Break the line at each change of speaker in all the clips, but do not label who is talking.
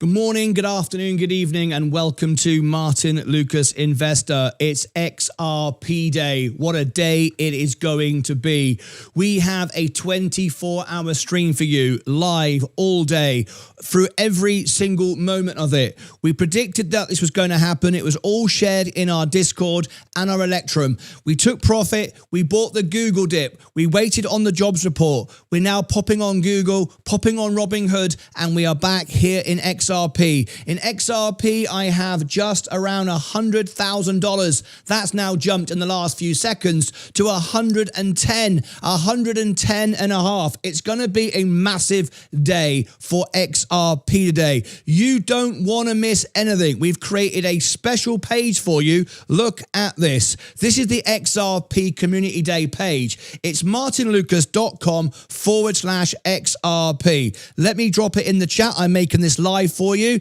Good morning, good afternoon, good evening, and welcome to Martyn Lucas Investor. It's XRP Day. What a day it is going to be. We have a 24-hour stream for you, live all day, through every single moment of it. We predicted that this was going to happen. It was all shared in our Discord and our Electrum. We took profit. We bought the Google dip. We waited on the jobs report. We're now popping on Google, popping on Robinhood, and we are back here in XRP. In XRP, I have just around $100,000. That's now jumped in the last few seconds to 110 and a half. It's going to be a massive day for XRP today. You don't want to miss anything. We've created a special page for you. Look at this. This is the XRP Community Day page. It's martynlucas.com/XRP. Let me drop it in the chat. I'm making this live for you.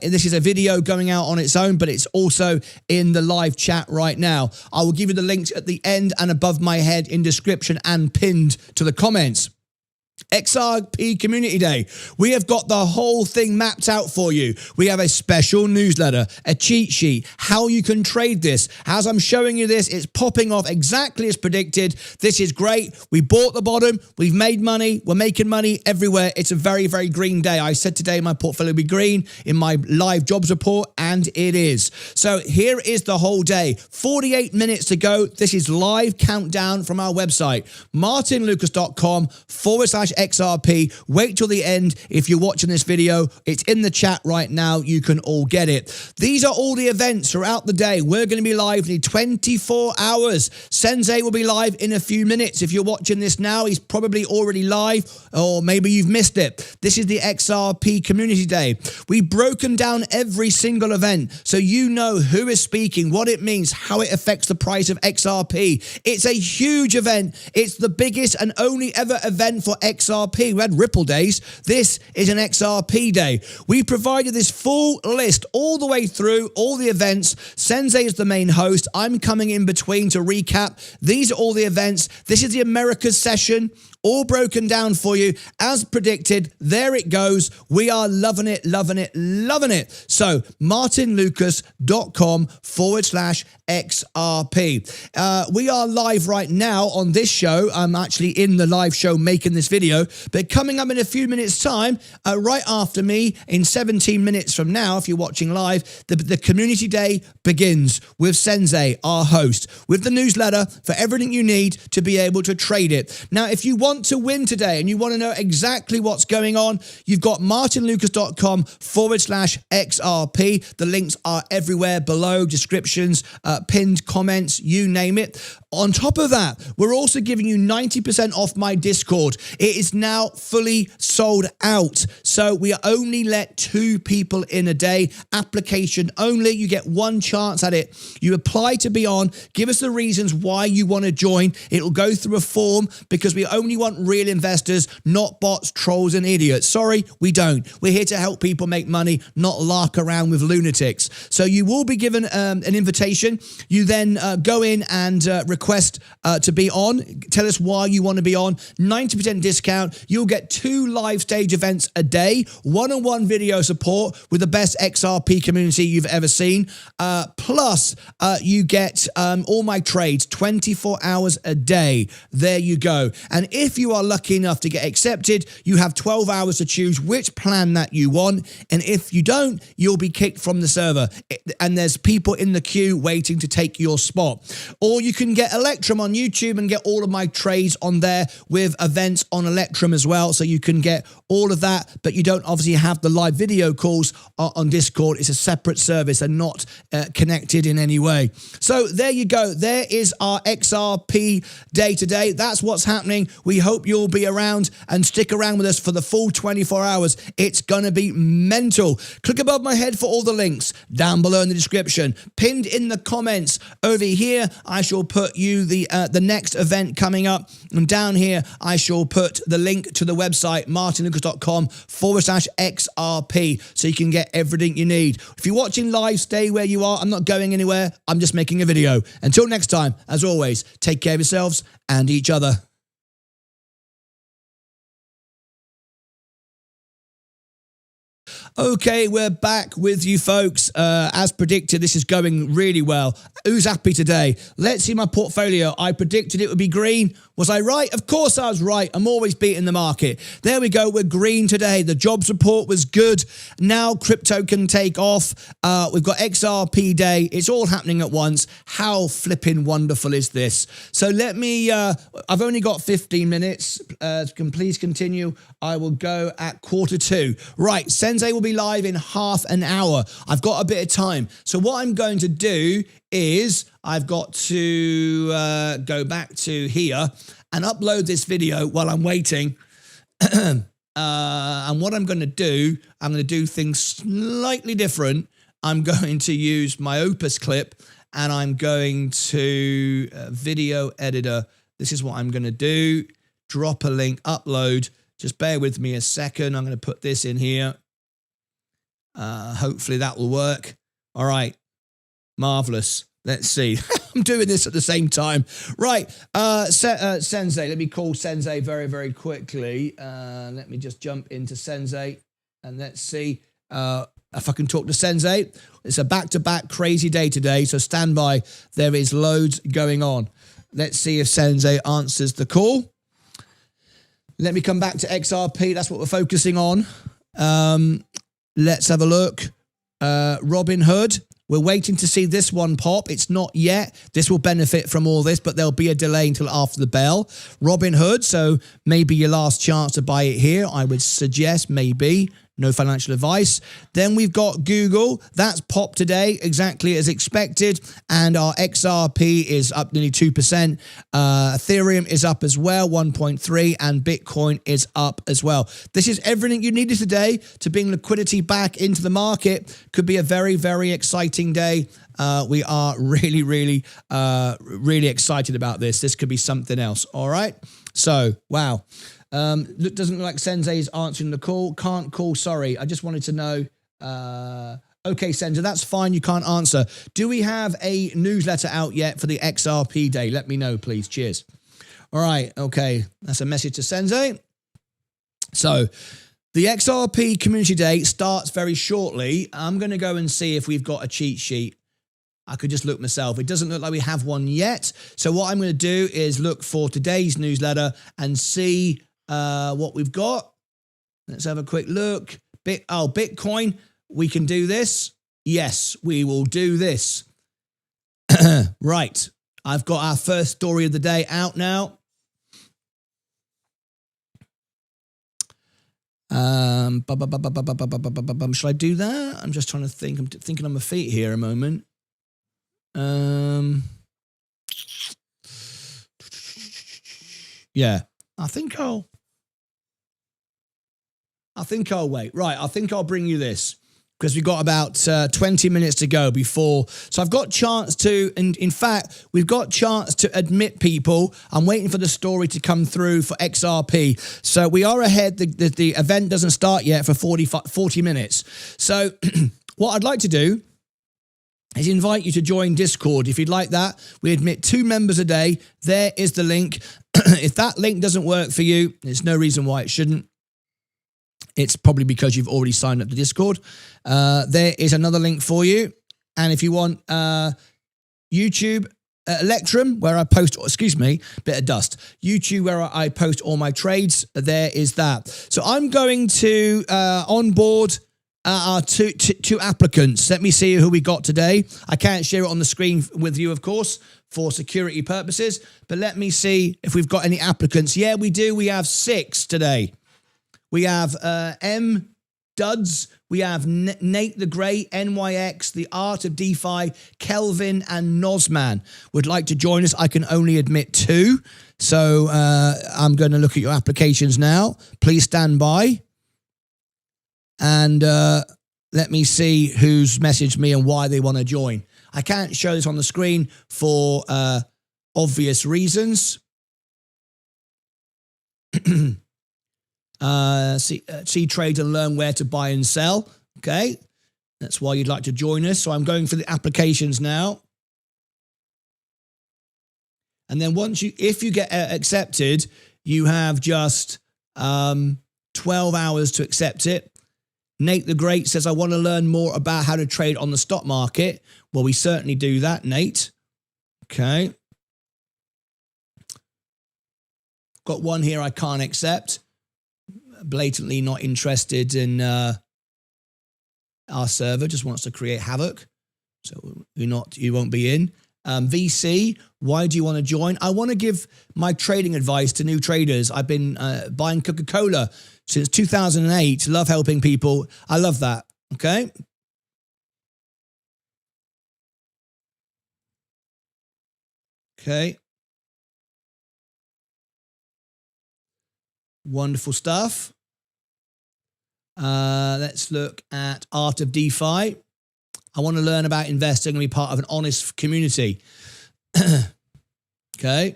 This is a video going out on its own, but it's also in the live chat right now. I will give you the links at the end and above my head in description and pinned to the comments. XRP Community Day. We have got the whole thing mapped out for you. We have a special newsletter, a cheat sheet, how you can trade this. As I'm showing you this, it's popping off exactly as predicted. This is great. We bought the bottom. We've made money. We're making money everywhere. It's a very, very green day. I said today my portfolio will be green in my live jobs report, and it is. So here is the whole day. 48 minutes to go. This is live countdown from our website, martynlucas.com/XRP. Wait till the end. If you're watching this video, it's in the chat right now. You can all get it. These are all the events throughout the day. We're going to be live in 24 hours. Sensei will be live in a few minutes. If you're watching this now, he's probably already live, or maybe you've missed it. This is the XRP Community Day. We've broken down every single event so you know who is speaking, what it means, how it affects the price of XRP. It's a huge event. It's the biggest and only ever event for XRP. We had Ripple days. This is an XRP day. We provided this full list all the way through all the events. Sensei is the main host. I'm coming in between to recap. These are all the events. This is the Americas session, all broken down for you as predicted. There it goes. We are loving it, loving it, loving it. So martynlucas.com/XRP. We are live right now on this show. I'm actually in the live show making this video, but coming up in a few minutes time, right after me in 17 minutes from now, if you're watching live, the community day begins with Sensei, our host, with the newsletter for everything you need to be able to trade it. Now, if you want to win today and you want to know exactly what's going on, you've got martynlucas.com/XRP. The links are everywhere below, descriptions, pinned comments, you name it. On top of that, we're also giving you 90% off my Discord. It is now fully sold out. So we only let 2 people in a day. Application only. You get one chance at it. You apply to be on. Give us the reasons why you want to join. It'll go through a form because we only want real investors, not bots, trolls, and idiots. Sorry, we don't. We're here to help people make money, not lark around with lunatics. So you will be given an invitation. You then go in and request to be on. Tell us why you want to be on. 90% discount. You'll get 2 live stage events a day, one-on-one video support with the best XRP community you've ever seen. Plus, you get all my trades 24 hours a day. There you go. And if you are lucky enough to get accepted, you have 12 hours to choose which plan that you want. And if you don't, you'll be kicked from the server. And there's people in the queue waiting to take your spot. Or you can get Electrum on YouTube and get all of my trades on there with events on Electrum as well. So you can get all of that, but you don't obviously have the live video calls on Discord. It's a separate service and not connected in any way. So there you go. There is our XRP day today. That's what's happening. We hope you'll be around and stick around with us for the full 24 hours. It's going to be mental. Click above my head for all the links down below in the description. Pinned in the comments over here, I shall put you the next event coming up. And down here, I shall put the link to the website, martynlucas.com/XRP, so you can get everything you need. If you're watching live, stay where you are. I'm not going anywhere. I'm just making a video. Until next time, as always, take care of yourselves and each other. Okay, we're back with you folks. As predicted, this is going really well. Who's happy today? Let's see my portfolio. I predicted it would be green. Was I right? Of course I was right. I'm always beating the market. There we go. We're green today. The jobs report was good. Now crypto can take off. We've got XRP day. It's all happening at once. How flipping wonderful is this? So let me, I've only got 15 minutes. Please continue. I will go at 1:45. Right, Sensei will be live in half an hour. I've got a bit of time. So what I'm going to do is I've got to go back to here and upload this video while I'm waiting. And what I'm going to do things slightly different. I'm going to use my Opus clip and I'm going to video editor. This is what I'm going to do. Drop a link, upload. Just bear with me a second. I'm going to put this in here. Hopefully that will work. All right. Marvelous. Let's see. I'm doing this at the same time. Right. Sensei. Let me call Sensei very, very quickly. Let me just jump into Sensei and let's see if I can talk to Sensei. It's a back-to-back crazy day today, so stand by. There is loads going on. Let's see if Sensei answers the call. Let me come back to XRP. That's what we're focusing on. Let's have a look. Robinhood. We're waiting to see this one pop. It's not yet. This will benefit from all this, but there'll be a delay until after the bell. Robinhood, so maybe your last chance to buy it here. I would suggest maybe. No financial advice. Then we've got Google. That's popped today, exactly as expected. And our XRP is up nearly 2%. Ethereum is up as well, 1.3. And Bitcoin is up as well. This is everything you needed today to bring liquidity back into the market. Could be a very, very exciting day. We are really, really, really excited about this. This could be something else. All right. So, wow. Doesn't look like Sensei is answering the call. Can't call, sorry. I just wanted to know. Okay, Sensei, that's fine. You can't answer. Do we have a newsletter out yet for the XRP day? Let me know, please. Cheers. All right. Okay. That's a message to Sensei. So the XRP Community Day starts very shortly. I'm going to go and see if we've got a cheat sheet. I could just look myself. It doesn't look like we have one yet. So what I'm going to do is look for today's newsletter and see what we've got. Let's have a quick look. Bitcoin. We can do this. Yes, we will do this. Right. I've got our first story of the day out now. Should I do that? I'm just trying to think. I'm thinking on my feet here a moment. Yeah, I think I'll wait. Right, I think I'll bring you this because we've got about 20 minutes to go before. So I've got chance to, and in fact, we've got chance to admit people. I'm waiting for the story to come through for XRP. So we are ahead. The event doesn't start yet for 40 minutes. So what I'd like to do is invite you to join Discord. If you'd like that, we admit 2 members a day. There is the link. If that link doesn't work for you, there's no reason why it shouldn't. It's probably because you've already signed up to Discord. There is another link for you. And if you want YouTube, Electrum, where I post, excuse me, bit of dust. YouTube, where I post all my trades, there is that. So I'm going to onboard our two applicants. Let me see who we got today. I can't share it on the screen with you, of course, for security purposes, but let me see if we've got any applicants. Yeah, we do. We have 6 today. We have M. Duds. We have Nate the Great, NYX, The Art of DeFi, Kelvin, and Nozman would like to join us. I can only admit 2. So I'm going to look at your applications now. Please stand by. And let me see who's messaged me and why they want to join. I can't show this on the screen for obvious reasons. See trades and learn where to buy and sell. Okay, that's why you'd like to join us. So I'm going for the applications now. And then if you get accepted, you have just 12 hours to accept it. Nate the Great says, I want to learn more about how to trade on the stock market. Well, we certainly do that, Nate. Okay. Got one here I can't accept. Blatantly not interested in our server, just wants to create havoc. So you won't be in. VC, why do you want to join? I want to give my trading advice to new traders. I've been buying Coca-Cola since 2008. Love helping people. I love that. Okay. Okay. Wonderful stuff. Let's look at Art of DeFi. I want to learn about investing and be part of an honest community. Okay.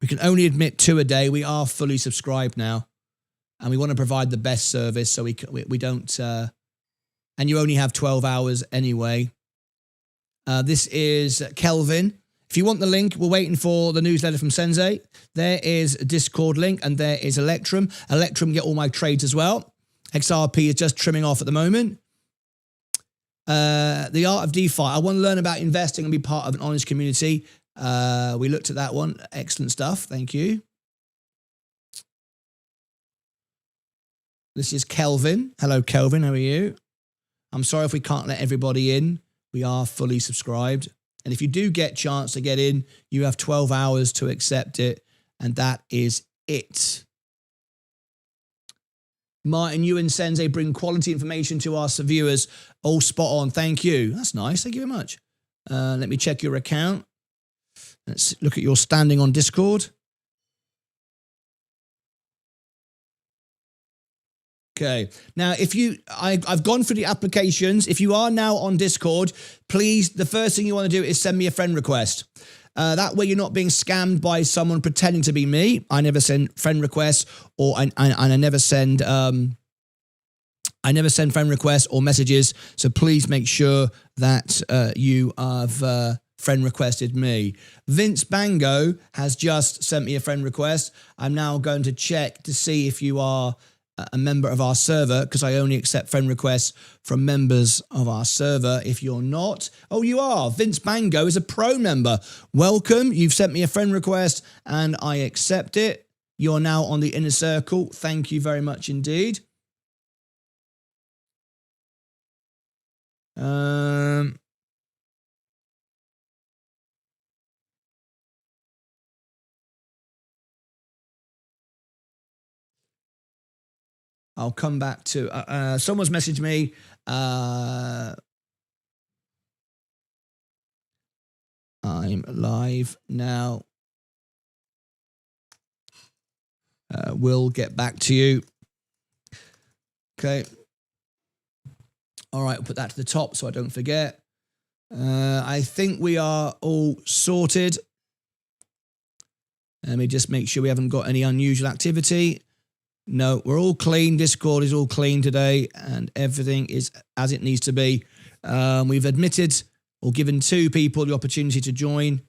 We can only admit 2 a day. We are fully subscribed now. And we want to provide the best service, so we don't... and you only have 12 hours anyway. This is Kelvin. If you want the link, we're waiting for the newsletter from Sensei. There is a Discord link, and there is Electrum. Electrum get all my trades as well. XRP is just trimming off at the moment. The Art of DeFi. I want to learn about investing and be part of an honest community. We looked at that one. Excellent stuff. Thank you. This is Kelvin. Hello, Kelvin. How are you? I'm sorry if we can't let everybody in. We are fully subscribed. And if you do get a chance to get in, you have 12 hours to accept it. And that is it. Martyn, you and Sensei bring quality information to our viewers. All spot on. Thank you. That's nice. Thank you very much. Let me check your account. Let's look at your standing on Discord. Okay. Now, I've gone through the applications. If you are now on Discord, please, the first thing you want to do is send me a friend request. That way you're not being scammed by someone pretending to be me. I never send friend requests, and I never send friend requests or messages. So please make sure that you have friend requested me. Vince Bango has just sent me a friend request. I'm now going to check to see if you are a member of our server, because I only accept friend requests from members of our server. If you're not, oh, you are. Vince Bango is a pro member. Welcome. You've sent me a friend request and I accept it. You're now on the inner circle. Thank you very much indeed. I'll come back to, someone's messaged me. I'm live now. We'll get back to you. Okay. All right, I'll put that to the top so I don't forget. I think we are all sorted. Let me just make sure we haven't got any unusual activity. No, we're all clean. Discord is all clean today and everything is as it needs to be. We've admitted or given 2 people the opportunity to join.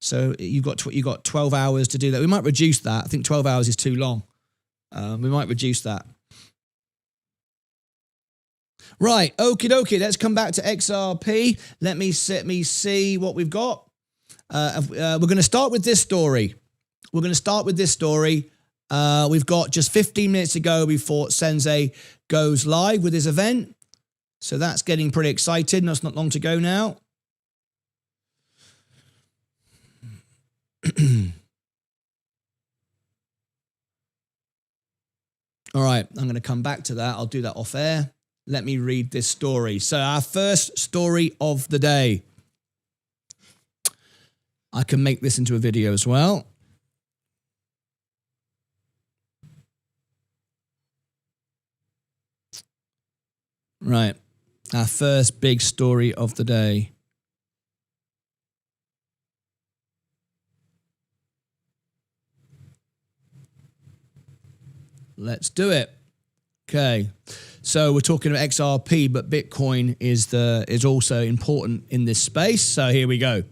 So you've got 12 hours to do that. We might reduce that. I think 12 hours is too long. We might reduce that. Right, okie dokie. Let's come back to XRP. Let me see what we've got. We're going to start with this story. We've got just 15 minutes to go before Sensei goes live with his event. So that's getting pretty exciting. That's not long to go now. All right, I'm going to come back to that. I'll do that off air. Let me read this story. So our first story of the day. I can make this into a video as well. Right, our first big story of the day. Let's do it. Okay, so we're talking about XRP, but Bitcoin is also important in this space. So here we go.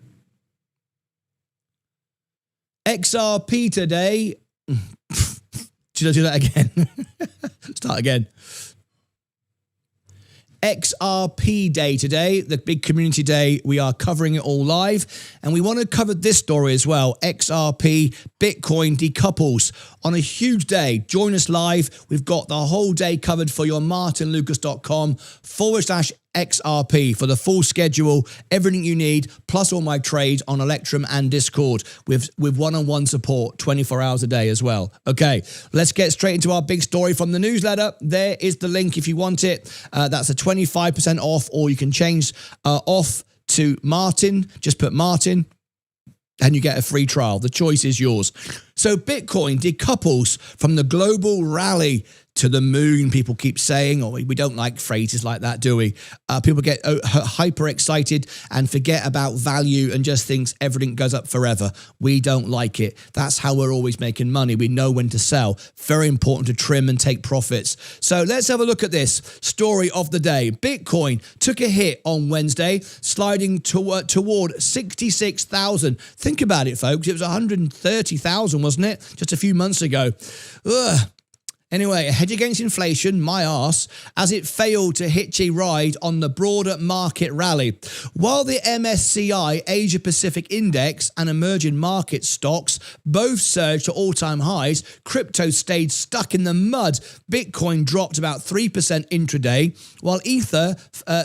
XRP today, Should I do that again? Start again. XRP day today, the big community day. We are covering it all live, and we want to cover this story as well. XRP Bitcoin decouples on a huge day. Join us live. We've got the whole day covered for your martynlucas.com/XRP for the full schedule, everything you need, plus all my trades on Electrum and Discord with one-on-one support 24 hours a day as well. Okay, let's get straight into our big story from the newsletter. There is the link if you want it. That's a 25% off, or you can change off to Martyn. Just put Martyn and you get a free trial. The choice is yours. So Bitcoin decouples from the global rally to the moon, people keep saying, or we don't like phrases like that, do we? People get hyper excited and forget about value and just thinks everything goes up forever. We don't like it. That's how we're always making money. We know when to sell. Very important to trim and take profits. So let's have a look at this story of the day. Bitcoin took a hit on Wednesday, sliding toward 66,000. Think about it, folks. It was 130,000, wasn't it? Just a few months ago. Ugh. Anyway, a hedge against inflation, my arse, as it failed to hitch a ride on the broader market rally. While the MSCI Asia Pacific Index and emerging market stocks both surged to all-time highs, crypto stayed stuck in the mud. Bitcoin dropped about 3% intraday, while Ether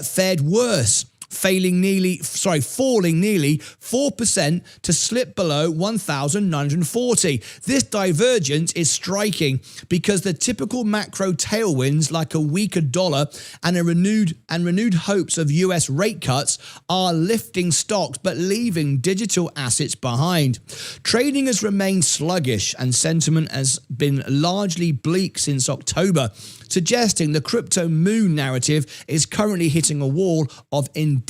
fared worse, falling nearly 4% to slip below 1,940. This divergence is striking because the typical macro tailwinds like a weaker dollar and renewed hopes of US rate cuts are lifting stocks but leaving digital assets behind. Trading has remained sluggish and sentiment has been largely bleak since October, suggesting the crypto moon narrative is currently hitting a wall of indifference.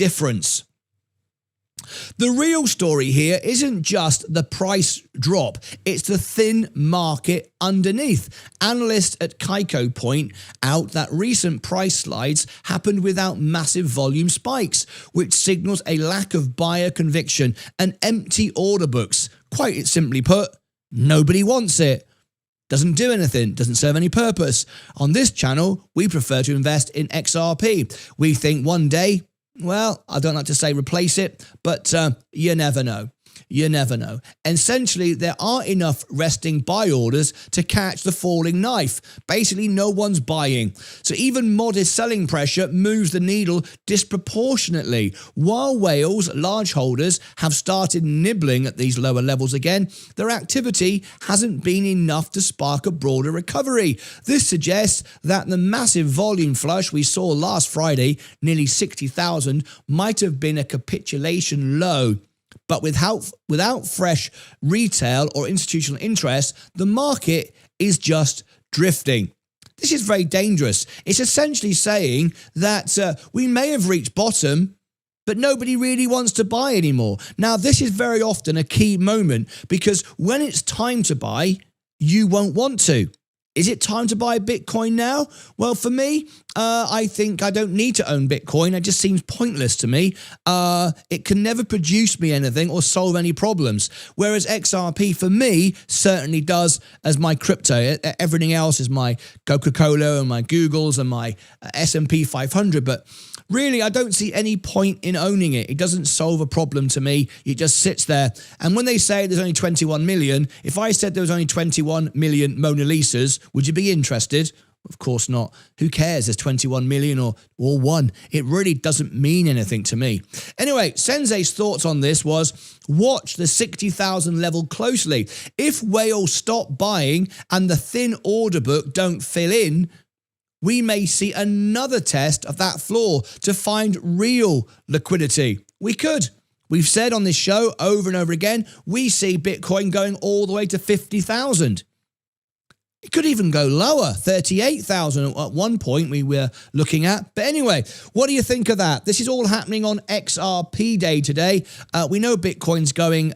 The real story here isn't just the price drop, it's the thin market underneath. Analysts at Kaiko point out that recent price slides happened without massive volume spikes, which signals a lack of buyer conviction and empty order books. Quite simply put, nobody wants it. Doesn't do anything, doesn't serve any purpose. On this channel, we prefer to invest in XRP. We think one day, well, I don't like to say replace it, but you never know. You never know. Essentially, there are enough resting buy orders to catch the falling knife. Basically, no one's buying. So even modest selling pressure moves the needle disproportionately. While whales, large holders, have started nibbling at these lower levels again, their activity hasn't been enough to spark a broader recovery. This suggests that the massive volume flush we saw last Friday, nearly 60,000, might have been a capitulation low. But without fresh retail or institutional interest, the market is just drifting. This is very dangerous. It's essentially saying that we may have reached bottom, but nobody really wants to buy anymore. Now, this is very often a key moment because when it's time to buy, you won't want to. Is it time to buy Bitcoin now? Well, for me, I think I don't need to own Bitcoin. It just seems pointless to me. It can never produce me anything or solve any problems. Whereas XRP, for me, certainly does as my crypto. Everything else is my Coca-Cola and my Googles and my S&P 500. But really, I don't see any point in owning it. It doesn't solve a problem to me. It just sits there. And when they say there's only 21 million, if I said there was only 21 million Mona Lisas, would you be interested? Of course not. Who cares? There's 21 million or one. It really doesn't mean anything to me. Anyway, Sensei's thoughts on this was, watch the 60,000 level closely. If whales stop buying and the thin order book don't fill in, we may see another test of that floor to find real liquidity. We could. We've said on this show over and over again, we see Bitcoin going all the way to 50,000. It could even go lower, 38,000 at one point we were looking at. But anyway, what do you think of that? This is all happening on XRP day today. We know Bitcoin's going,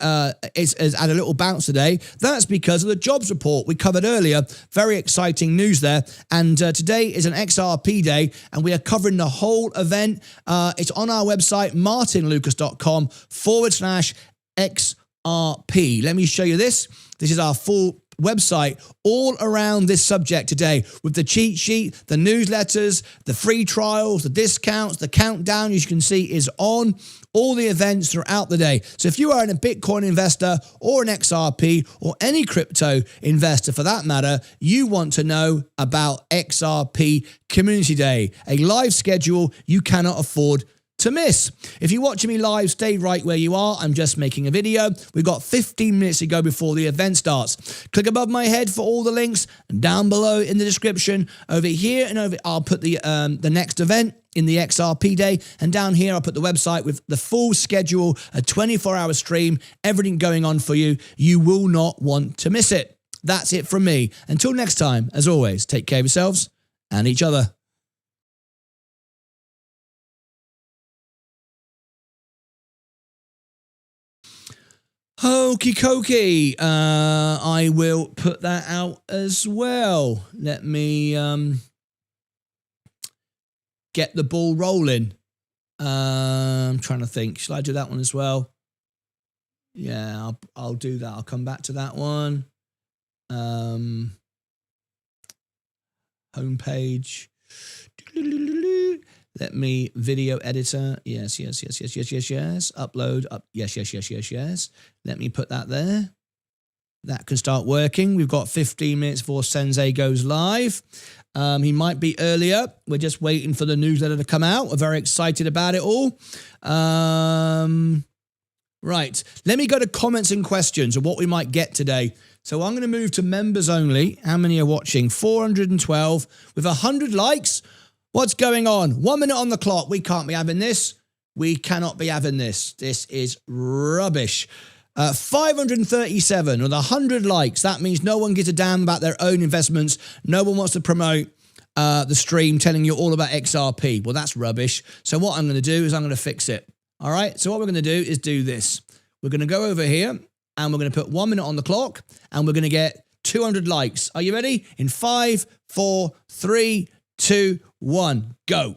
is at a little bounce today. That's because of the jobs report we covered earlier. Very exciting news there. And today is an XRP day, and we are covering the whole event. It's on our website, martynlucas.com/XRP. Let me show you this. This is our full website all around this subject today with the cheat sheet, the newsletters, the free trials, the discounts, the countdown, as you can see, is on. All the events throughout the day. So if you are a Bitcoin investor or an XRP or any crypto investor for that matter, you want to know about XRP Community Day, a live schedule you cannot afford to miss. If you're watching me live, stay right where you are. I'm just making a video. We've got 15 minutes to go before the event starts. Click above my head for all the links, and down below in the description. Over here and over, I'll put the next event in the XRP day, and down here I'll put the website with the full schedule, a 24-hour stream, everything going on for you. You will not want to miss it. That's it from me. Until next time, as always, take care of yourselves and each other. Okie dokie, I will put that out as well. Let me get the ball rolling. I'm trying to think. Shall I do that one as well? Yeah, I'll do that. I'll come back to that one. Homepage. Let me video editor. Yes. Upload up. Yes. Let me put that there. That can start working. We've got 15 minutes before Sensei goes live. He might be earlier. We're just waiting for the newsletter to come out. We're very excited about it all. Right. Let me go to comments and questions of what we might get today. So I'm going to move to members only. How many are watching? 412 with 100 likes. What's going on? 1 minute on the clock. We can't be having this. We cannot be having this. This is rubbish. 537 with 100 likes. That means no one gives a damn about their own investments. No one wants to promote the stream telling you all about XRP. Well, that's rubbish. So what I'm going to do is I'm going to fix it. All right. So what we're going to do is do this. We're going to go over here and we're going to put 1 minute on the clock and we're going to get 200 likes. Are you ready? In 5, 4, 3, 2, 1, go.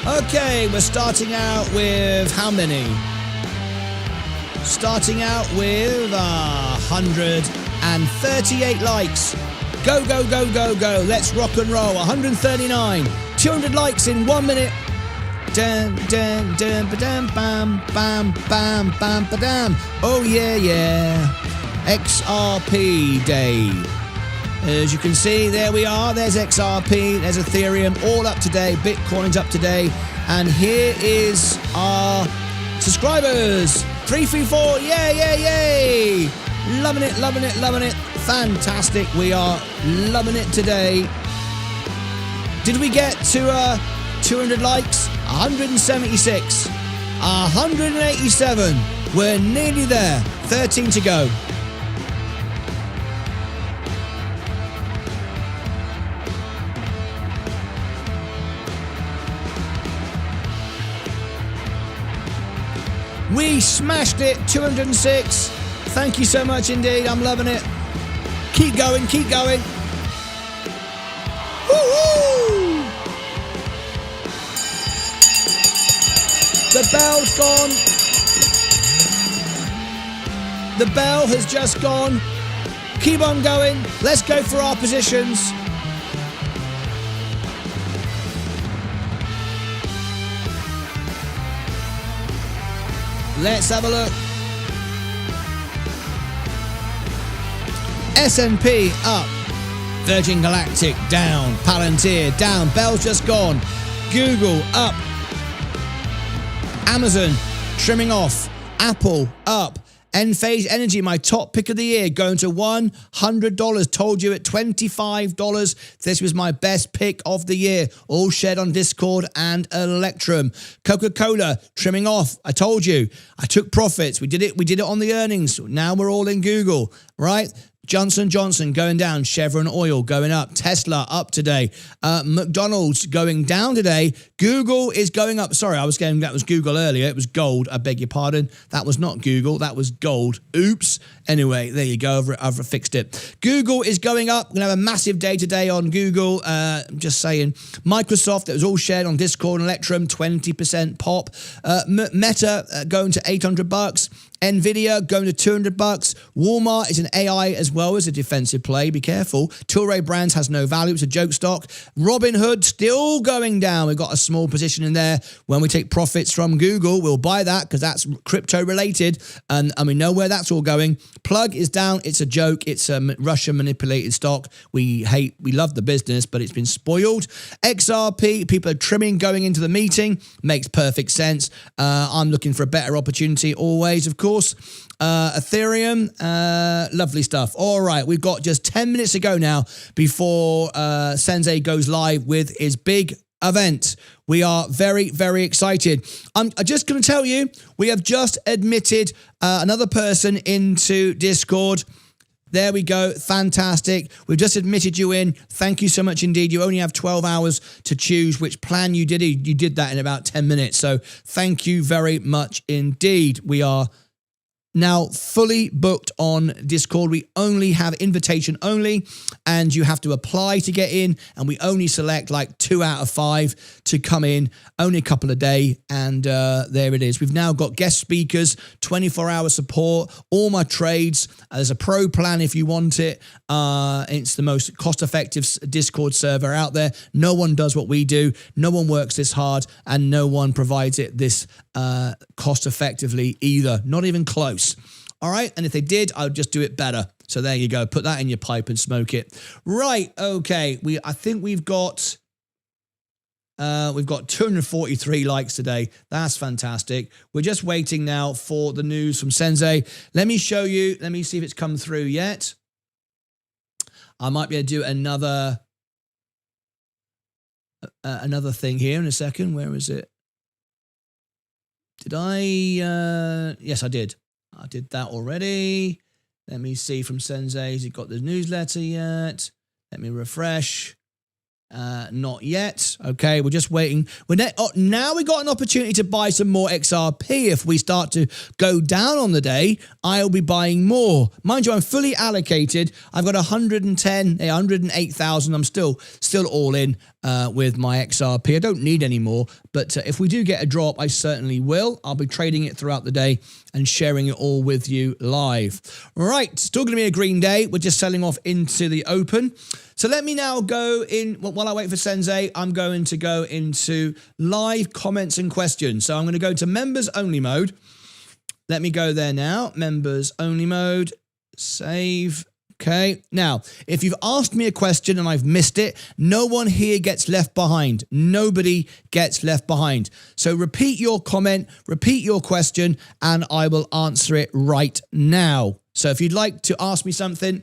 Okay, we're starting out with how many? Starting out with 138 likes. Go. Let's rock and roll. 139. 200 likes in 1 minute. Dun, dun, dun, ba-dum, bam, bam, bam, bam, ba-dam. Oh, yeah. XRP Day. As you can see, there we are. There's XRP, there's Ethereum, all up today. Bitcoin's up today. And here is our subscribers. 334, yay. Loving it. Fantastic. We are loving it today. Did we get to 200 likes? 176. 187. We're nearly there. 13 to go. We smashed it. 206. Thank you so much indeed. I'm loving it. Keep going. Woo-hoo! The bell's gone. The bell has just gone. Keep on going. Let's go for our positions. Let's have a look. S&P up. Virgin Galactic down. Palantir down. Bell's just gone. Google up. Amazon trimming off. Apple up. Enphase Energy, my top pick of the year, going to $100. Told you at $25. This was my best pick of the year. All shared on Discord and Electrum. Coca-Cola trimming off. I told you. I took profits. We did it on the earnings. Now we're all in Google, right? Johnson & Johnson going down, Chevron Oil going up, Tesla up today, McDonald's going down today, Google is going up. Sorry, I was getting, that was Google earlier. It was gold. I beg your pardon. That was not Google. That was gold. Oops. Anyway, there you go. I've fixed it. Google is going up. We're going to have a massive day today on Google. Just saying. Microsoft, that was all shared on Discord and Electrum, 20% pop. Meta going to $800. Nvidia going to $200. Walmart is an AI as well as a defensive play. Be careful. Tilray Brands has no value. It's a joke stock. Robinhood still going down. We've got a small position in there. When we take profits from Google, we'll buy that because that's crypto related. And we know where that's all going. Plug is down. It's a joke. It's a Russian manipulated stock. We love the business, but it's been spoiled. XRP, people are trimming going into the meeting. Makes perfect sense. I'm looking for a better opportunity always, of course. Ethereum, lovely stuff. All right, we've got just 10 minutes to go now before Sensei goes live with his big event. We are very, very excited. I'm just going to tell you, we have just admitted another person into Discord. There we go. Fantastic. We've just admitted you in. Thank you so much indeed. You only have 12 hours to choose which plan you did. You did that in about 10 minutes. So thank you very much indeed. We are now fully booked on Discord. We only have invitation only, and you have to apply to get in, and we only select like 2 out of 5 to come in, only a couple a day, and there it is. We've now got guest speakers, 24-hour support, all my trades. There's a pro plan if you want it. It's the most cost-effective Discord server out there. No one does what we do. No one works this hard, and no one provides it this cost-effectively either. Not even close. All right, and if they did, I would just do it better. So there you go. Put that in your pipe and smoke it. Right. Okay. I think we've got 243 likes today. That's fantastic. We're just waiting now for the news from Sensei. Let me show you. Let me see if it's come through yet. I might be able to do another thing here in a second. Where is it? Did I? Yes, I did. I did that already. Let me see from Sensei. Has he got the newsletter yet? Let me refresh. Not yet. Okay, we're just waiting. Now we got an opportunity to buy some more XRP. If we start to go down on the day, I'll be buying more. Mind you, I'm fully allocated. I've got 108,000. I'm still all in with my XRP. I don't need any more, but if we do get a drop, I certainly will. I'll be trading it throughout the day and sharing it all with you live. Right, still going to be a green day. We're just selling off into the open. So let me now go in, while I wait for Sensei, I'm going to go into live comments and questions. So I'm going to go to members only mode. Let me go there now. Members only mode. Save. Okay. Now, if you've asked me a question and I've missed it, no one here gets left behind. Nobody gets left behind. So repeat your comment, repeat your question, and I will answer it right now. So if you'd like to ask me something,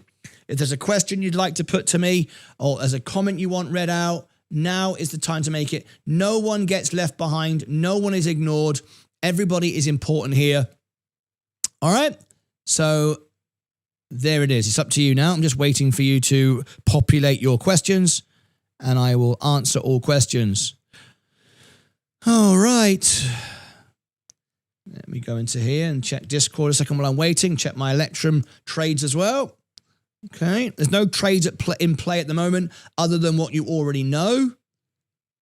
if there's a question you'd like to put to me, or there's a comment you want read out, now is the time to make it. No one gets left behind. No one is ignored. Everybody is important here. All right. So there it is. It's up to you now. I'm just waiting for you to populate your questions, and I will answer all questions. All right. Let me go into here and check Discord a second while I'm waiting. Check my Electrum trades as well. Okay, there's no trades in play at the moment other than what you already know.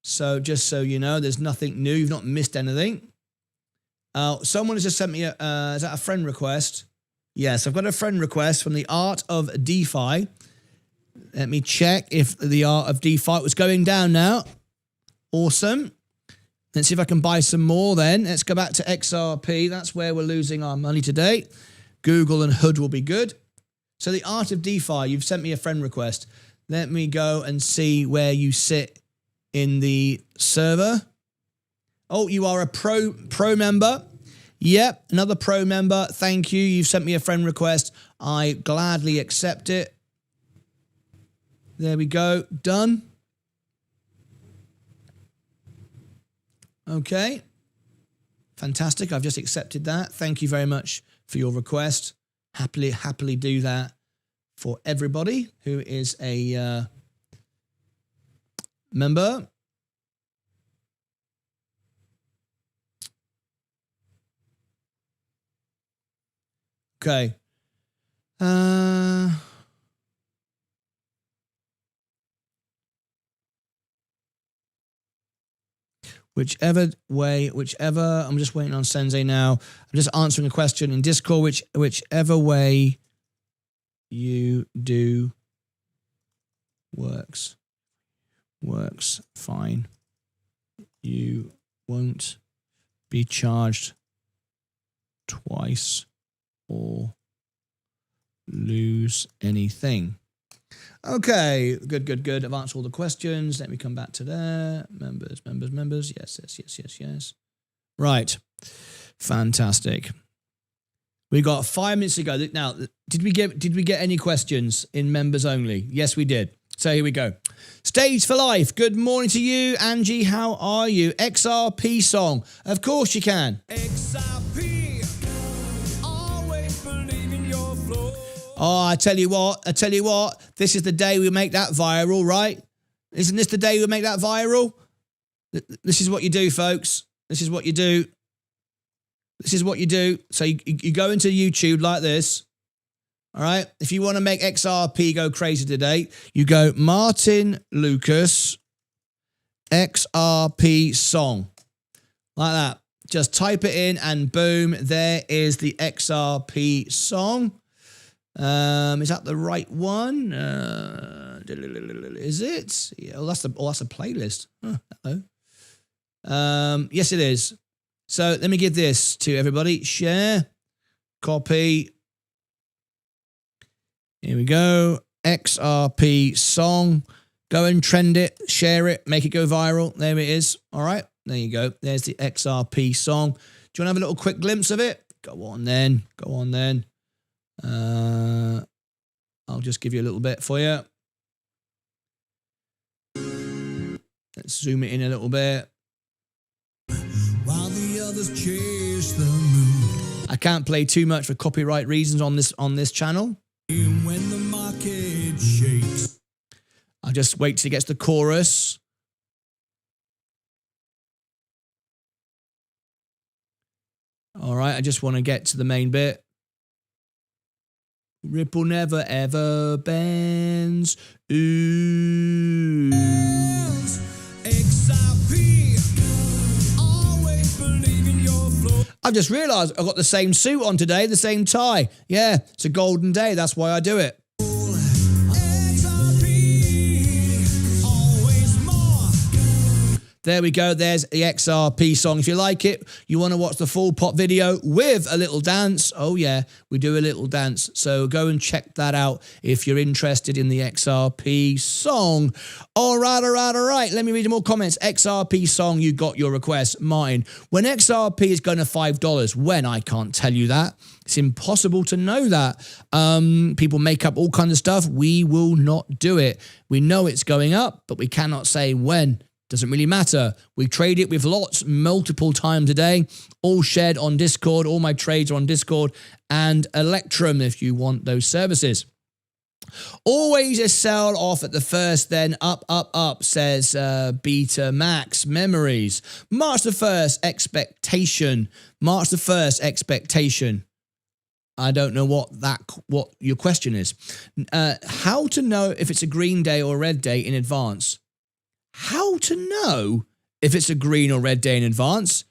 So just so you know, there's nothing new. You've not missed anything. Someone has just sent me is that a friend request? Yes, I've got a friend request from the Art of DeFi. Let me check if the Art of DeFi was going down now. Awesome. Let's see if I can buy some more then. Let's go back to XRP. That's where we're losing our money today. Google and Hood will be good. So the Art of DeFi, you've sent me a friend request. Let me go and see where you sit in the server. Oh, you are a pro member. Yep, another pro member. Thank you. You've sent me a friend request. I gladly accept it. There we go. Done. Okay. Fantastic. I've just accepted that. Thank you very much for your request. Happily do that. for everybody who is a member. Okay. Whichever way, I'm just waiting on Sensei now. I'm just answering a question in Discord, whichever way you do works fine. You won't be charged twice or lose anything. Okay, good. I've answered all the questions. Let me come back to there. Members. Yes. Right. Fantastic. We got 5 minutes to go. Now, did we get any questions in members only? Yes, we did. So here we go. Stage for Life. Good morning to you, Angie. How are you? XRP song. Of course you can. XRP. Always believe in your flow. Oh, I tell you what. This is the day we make that viral, right? Isn't this the day we make that viral? This is what you do, folks. This is what you do. So you go into YouTube like this. All right. If you want to make XRP go crazy today, you go Martyn Lucas XRP song. Like that. Just type it in and boom, there is the XRP song. Is that the right one? Is it? Yeah, well, that's a playlist. Oh, hello. Yes, it is. So let me give this to everybody. Share, copy. Here we go. XRP song. Go and trend it, share it, make it go viral. There it is. All right. There you go. There's the XRP song. Do you want to have a little quick glimpse of it? Go on then. I'll just give you a little bit for you. Let's zoom it in a little bit. While the others chase the moon. I can't play too much for copyright reasons on this channel. When the market shakes. I'll just wait till it gets the chorus. All right, I just want to get to the main bit. Ripple never ever bends. Ooh. XRP, always believe in your flow. I've just realised I've got the same suit on today, the same tie. Yeah, it's a golden day. That's why I do it. There we go. There's the XRP song. If you like it, you want to watch the full pop video with a little dance. Oh, yeah, we do a little dance. So go and check that out if you're interested in the XRP song. All right. Let me read more comments. XRP song, you got your request. Martyn, when XRP is going to $5, when? I can't tell you that. It's impossible to know that. People make up all kinds of stuff. We will not do it. We know it's going up, but we cannot say when. Doesn't really matter. We trade it with lots multiple times a day, all shared on Discord. All my trades are on Discord and Electrum if you want those services. Always a sell off at the first, then up, says Beta Max. Memories. March the 1st, expectation. March the 1st, expectation. I don't know what your question is. How to know if it's a green day or a red day in advance? How to know if it's a green or red day in advance?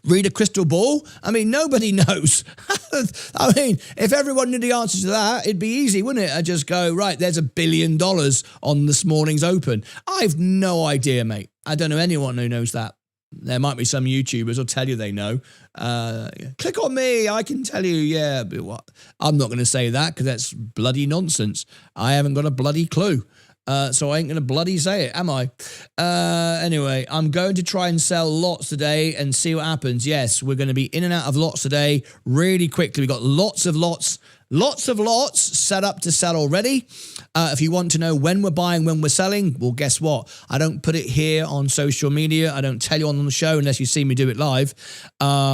Read a crystal ball? I mean, nobody knows. I mean, if everyone knew the answer to that, it'd be easy, wouldn't it? I'd just go, right, there's $1 billion on this morning's open. I've no idea, mate. I don't know anyone who knows that. There might be some YouTubers who'll tell you they know. Click on me, I can tell you, yeah. But what? I'm not going to say that because that's bloody nonsense. I haven't got a bloody clue. So I ain't going to bloody say it, am I? Anyway, I'm going to try and sell lots today and see what happens. Yes, we're going to be in and out of lots today really quickly. We've got lots of lots set up to sell already. If you want to know when we're buying, when we're selling, well, guess what? I don't put it here on social media. I don't tell you on the show unless you see me do it live.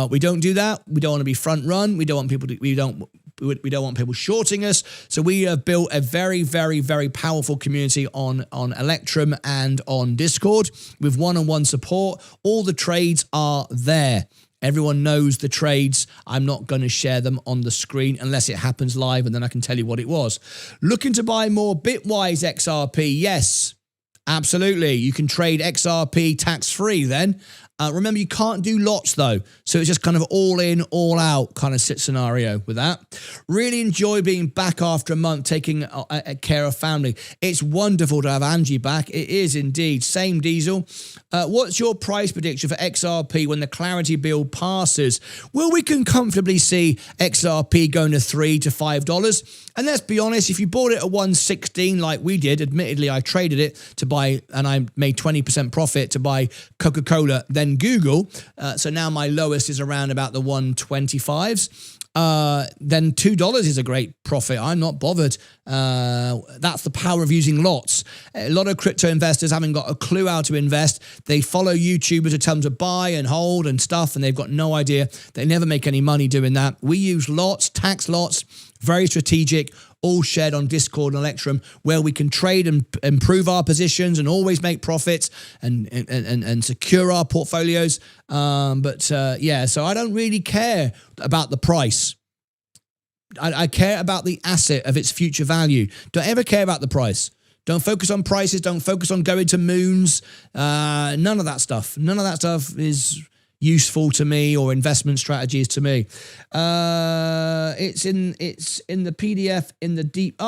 We don't do that. We don't want to be front run. We don't want We don't want people shorting us. So we have built a very, very, very powerful community on Electrum and on Discord with one-on-one support. All the trades are there. Everyone knows the trades. I'm not going to share them on the screen unless it happens live, and then I can tell you what it was. Looking to buy more Bitwise XRP? Yes, absolutely. You can trade XRP tax-free then. Remember, you can't do lots though. So it's just kind of all in, all out kind of scenario with that. Really enjoy being back after a month, taking care of family. It's wonderful to have Angie back. It is indeed. Same Diesel. What's your price prediction for XRP when the clarity bill passes? Well, we can comfortably see XRP going to $3 to $5. And let's be honest, if you bought it at 116 like we did, admittedly, I traded it to buy, and I made 20% profit to buy Coca-Cola, then Google. So now my lowest is around about the 125s. Then $2 is a great profit. I'm not bothered. That's the power of using lots. A lot of crypto investors haven't got a clue how to invest. They follow YouTubers who tell them to buy and hold and stuff, and they've got no idea. They never make any money doing that. We use lots, tax lots, very strategic, all shared on Discord and Electrum, where we can trade and improve our positions and always make profits and secure our portfolios. Yeah, so I don't really care about the price. I care about the asset of its future value. Don't ever care about the price. Don't focus on prices. Don't focus on going to moons. None of that stuff. None of that stuff is useful to me, or investment strategies to me. It's in the PDF in the deep.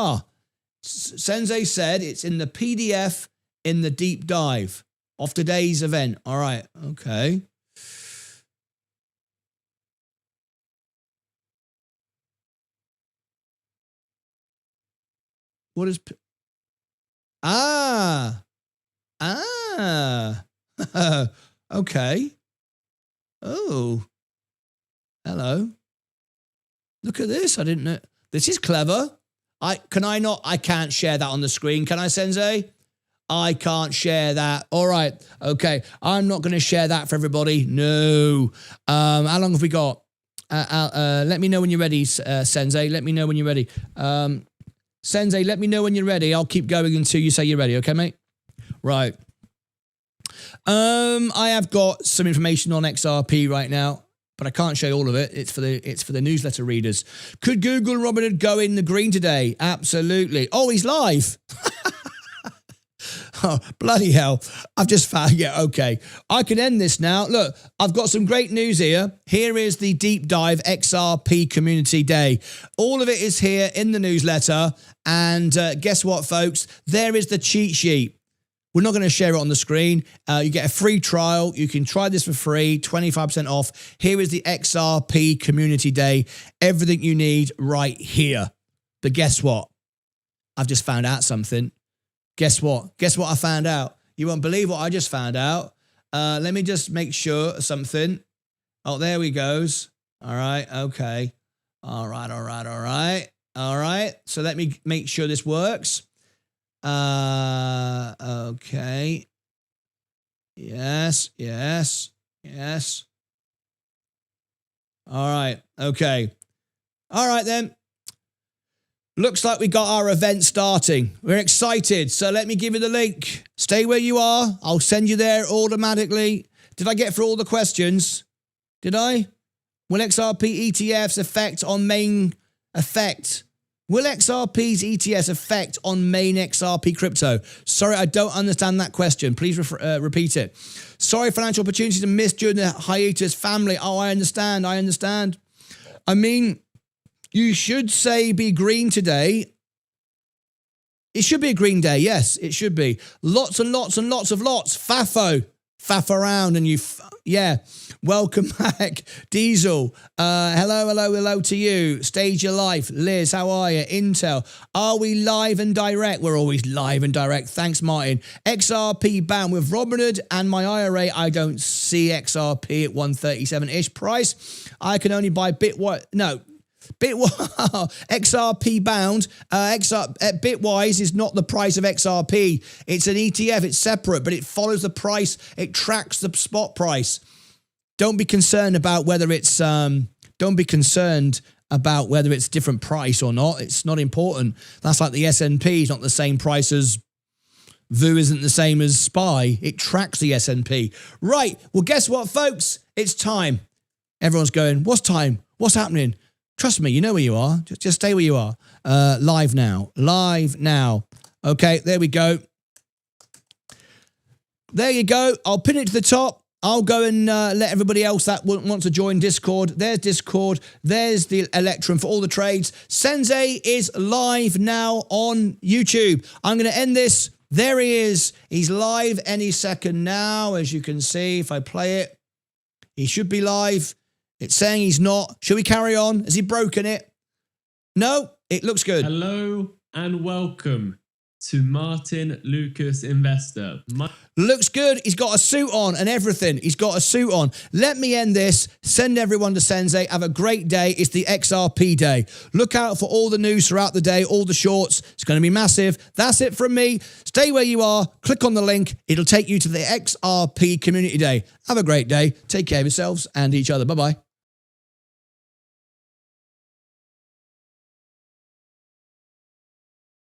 Sensei said it's in the PDF in the deep dive of today's event. All right. Okay. What is? Okay. Oh, hello. Look at this. I didn't know. This is clever. I can't share that on the screen. Can I, Sensei? I can't share that. All right. Okay. I'm not going to share that for everybody. No. How long have we got? Let me know when you're ready, Sensei. Let me know when you're ready. Sensei, let me know when you're ready. I'll keep going until you say you're ready. Okay, mate? Right. I have got some information on XRP right now, but I can't show you all of it. It's for the newsletter readers. Could Google Robinhood go in the green today? Absolutely. Oh, he's live. Oh, bloody hell. I've just found, yeah, okay. I can end this now. Look, I've got some great news here. Here is the deep dive XRP Community Day. All of it is here in the newsletter. And guess what, folks? There is the cheat sheet. We're not going to share it on the screen. You get a free trial. You can try this for free, 25% off. Here is the XRP Community Day. Everything you need right here. But guess what? I've just found out something. Guess what? Guess what I found out? You won't believe what I just found out. Let me just make sure of something. Oh, there we goes. All right. Okay. All right. All right. All right. All right. So let me make sure this works. Okay. Yes. Yes. Yes. All right. Okay. All right then. Looks like we got our event starting. We're excited. So let me give you the link. Stay where you are. I'll send you there automatically. Did I get through all the questions? Did I? Will XRP ETFs affect on main effect? Will XRP's ETFs affect on main XRP crypto? Sorry, I don't understand that question. Please repeat it. Sorry, financial opportunities to miss during the hiatus. Family. Oh, I understand. I understand. I mean, you should say be green today. It should be a green day. Yes, it should be. Lots and lots and lots of lots. Faff around and you, yeah. Welcome back. Diesel. Hello, hello, hello to you. Stage Your Life. Liz, how are you? Intel. Are we live and direct? We're always live and direct. Thanks, Martin. XRP bound with Robinhood and my IRA. I don't see XRP at 137-ish price. I can only buy XRP bound. Bitwise is not the price of XRP. It's an ETF. It's separate, but it follows the price. It tracks the spot price. Don't be concerned about whether it's. Don't be concerned about whether it's different price or not. It's not important. That's like the S&P is not the same price as VU isn't the same as SPY. It tracks the S&P. Right. Well, guess what, folks? It's time. Everyone's going, what's time? What's happening? Trust me, you know where you are. Just stay where you are. Live now. Live now. Okay, there we go. There you go. I'll pin it to the top. I'll go and let everybody else that wants to join Discord. There's Discord. There's the Electrum for all the trades. Sensei is live now on YouTube. I'm going to end this. There he is. He's live any second now, as you can see. If I play it, he should be live. It's saying he's not. Should we carry on? Has he broken it? No, it looks good.
Hello and welcome to Martyn Lucas Investor.
Looks good. He's got a suit on and everything. He's got a suit on. Let me end this. Send everyone to Sensei. Have a great day. It's the XRP day. Look out for all the news throughout the day, all the shorts. It's going to be massive. That's it from me. Stay where you are. Click on the link. It'll take you to the XRP Community Day. Have a great day. Take care of yourselves and each other. Bye-bye.